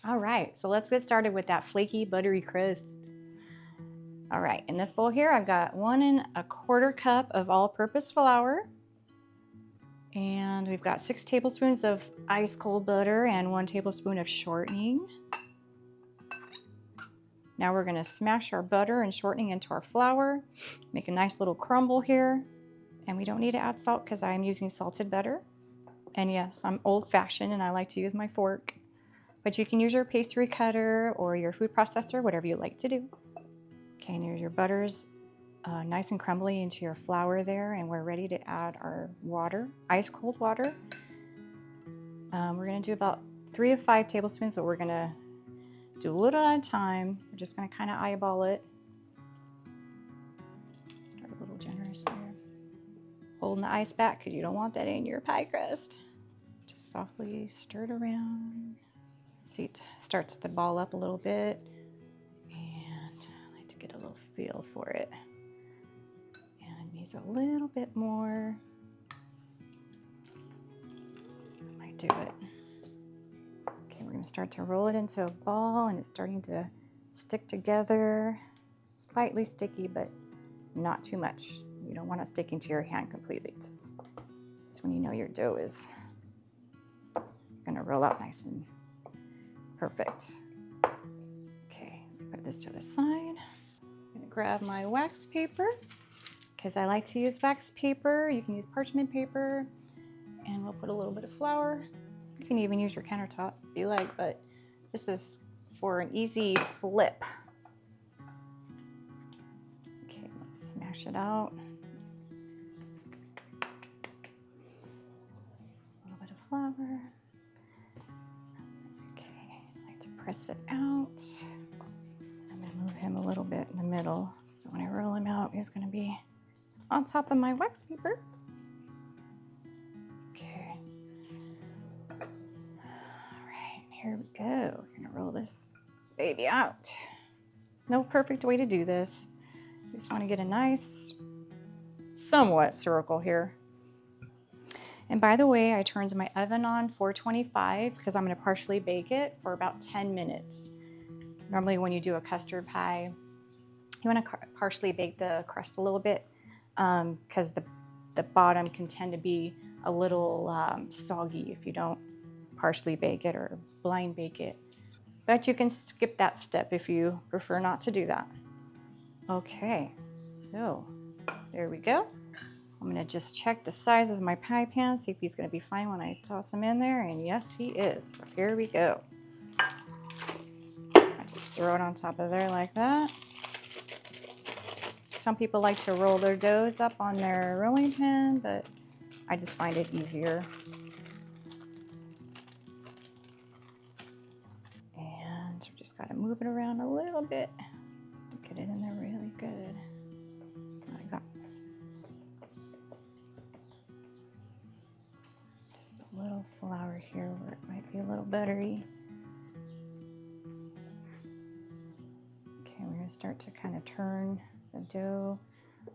All right, so let's get started with that flaky, buttery crust. All right, in this bowl here, I've got 1 1/4 cup of all-purpose flour. And we've got 6 tablespoons of ice cold butter and 1 tablespoon of shortening. Now we're gonna smash our butter and shortening into our flour, make a nice little crumble here. And we don't need to add salt because I'm using salted butter. And yes, I'm old-fashioned and I like to use my fork. But you can use your pastry cutter or your food processor, whatever you like to do. Okay, and here's your butters nice and crumbly into your flour there, and we're ready to add our water, ice cold water. We're going to do about 3 to 5 tablespoons, but we're going to do a little at a time. We're just going to kind of eyeball it. Start a little generous there. Holding the ice back because you don't want that in your pie crust. Just softly stir it around. See, it starts to ball up a little bit, and I like to get a little feel for it. A little bit more. I might do it. Okay, we're going to start to roll it into a ball, and it's starting to stick together. Slightly sticky, but not too much. You don't want it sticking to your hand completely. That's when you know your dough is going to roll out nice and perfect. Okay, put this to the side. I'm going to grab my wax paper, because I like to use wax paper. You can use parchment paper, and we'll put a little bit of flour. You can even use your countertop if you like, but this is for an easy flip. Okay, let's smash it out. A little bit of flour. Okay, I like to press it out. I'm gonna move him a little bit in the middle, so when I roll him out, he's gonna be on top of my wax paper. Okay. All right, here we go. We're gonna roll this baby out. No perfect way to do this. You just want to get a nice, somewhat circle here. And by the way, I turned my oven on 425 because I'm gonna partially bake it for about 10 minutes. Normally when you do a custard pie, you want to partially bake the crust a little bit, because the bottom can tend to be a little soggy if you don't partially bake it or blind bake it. But you can skip that step if you prefer not to do that. Okay, so there we go. I'm gonna just check the size of my pie pan, see if he's gonna be fine when I toss him in there, and yes, he is. So here we go. I just throw it on top of there like that. Some people like to roll their doughs up on their rolling pin, but I just find it easier. And we just got to move it around a little bit just to get it in there really good. I got just a little flour here where it might be a little buttery. Okay, we're going to start to kind of turn the dough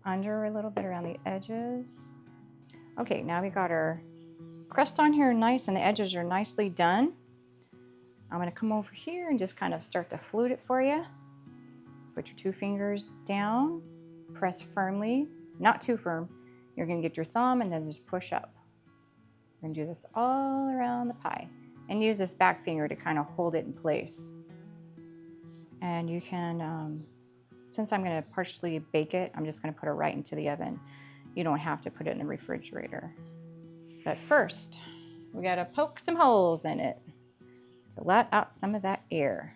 under a little bit around the edges. Okay, now we got our crust on here nice and the edges are nicely done. I'm going to come over here and just kind of start to flute it for you. Put your 2 fingers down, press firmly, not too firm. You're going to get your thumb and then just push up. We're going to do this all around the pie and use this back finger to kind of hold it in place. And you can since I'm going to partially bake it, I'm just going to put it right into the oven. You don't have to put it in the refrigerator. But first, we got to poke some holes in it to let out some of that air.